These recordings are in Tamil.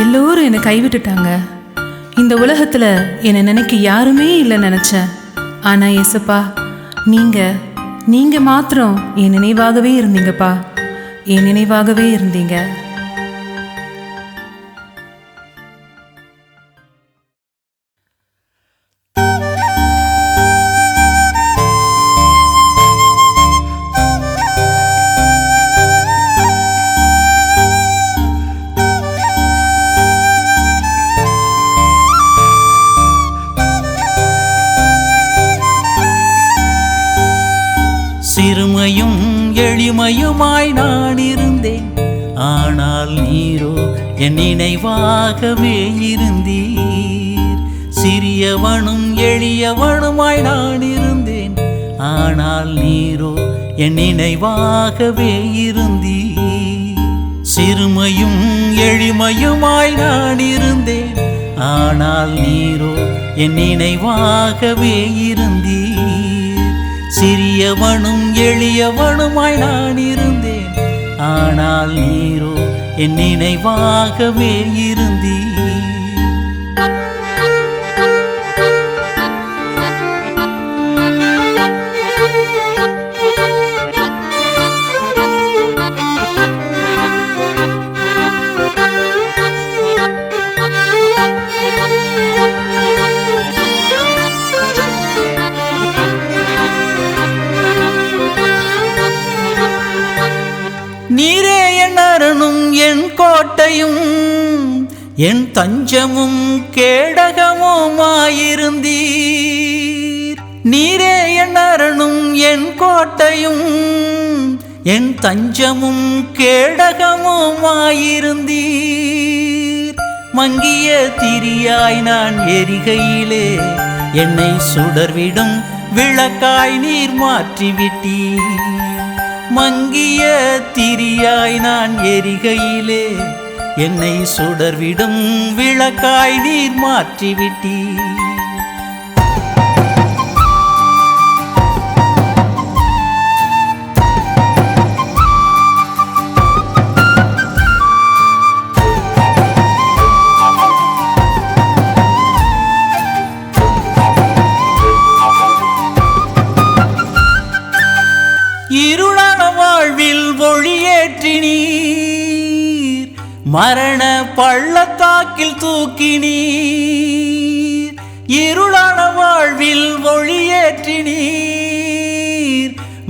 எல்லோரும் என்னை கைவிட்டுட்டாங்க. இந்த உலகத்தில் என்னை நினைக்க யாருமே இல்லைன்னு நினச்சேன். ஆனால் ஏசப்பா, நீங்கள் மாத்திரம் என் நினைவாகவே இருந்தீங்கப்பா. என் நினைவாகவே இருந்தீங்க. சிறுமையும் எளிமையுமாய் நான் இருந்தேன், ஆனால் நீரோ என் நினைவாகவே இருந்தீர். சிறியவனும் எளியவனுமாய் நான் இருந்தேன், ஆனால் நீரோ என் நினைவாகவே இருந்தீர். சிறுமையும் எளிமையுமாய் நான் இருந்தேன், ஆனால் நீரோ என் நினைவாகவே இருந்தீர். சிறியவனும் எளியவனுமாய் நான் இருந்தேன், ஆனால் நீரோ என் நினைவாகவே இருந்தீர். நீரே என் அரணும் என் கோட்டையும் என் தஞ்சமும் கேடகமுமாயிருந்தீர். நீரே என் அரணும் என் கோட்டையும் என் தஞ்சமும் கேடகமுமாயிருந்தீர். மங்கிய திரியாய் நான் எரிகையிலே என்னை சுடர்விடும் விளக்காய் நீர் மாற்றிவிட்டீர். மங்கிய திரியாய் நான் எரிகையிலே என்னை சுடர்விடும் விளக்காய் நீர் மாற்றிவிட்டீர். இருளான வாழ்வில் ஒளியேற்றினீர், மரண பள்ளத்தாக்கில் தூக்கினீர். இருளான வாழ்வில் ஒளியேற்றினீர்,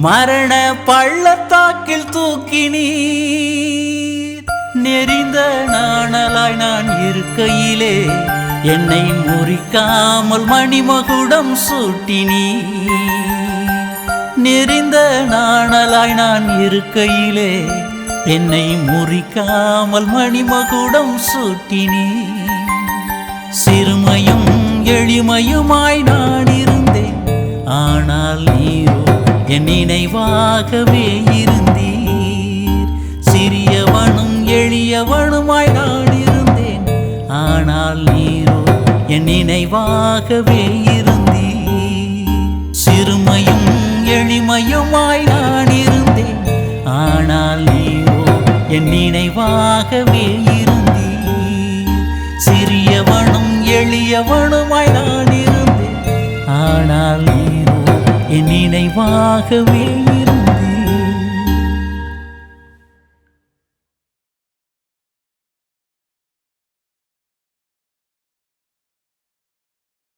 மரண பள்ளத்தாக்கில் தூக்கினீர். நெறிந்த நாணலாய் நான் இருக்கையிலே என்னை முறிக்காமல் மணிமகுடம் சூட்டினீர். நெறிந்த நாணலாய் நான் இருக்கையிலே என்னை முறிக்காமல் மணிமகுடம் சூட்டினீர். சிறுமையும் எளிமையுமாய் நான் இருந்தேன், ஆனால் நீரோ என் நினைவாகவே இருந்தீர். சிறியவனும் எளியவனுமாய் நான் இருந்தேன், ஆனால் நீரோ என் நினைவாகவே இருந்தீர். சிறுமையும் எளிமையுமாய் நான் இருந்தேன், ஆனால் நீரோ என் நினைவாகவே இருந்தீர். சிறியவனும் எளியவனுமாய் நான் இருந்தேன், ஆனால் நீரோ என் நினைவாகவே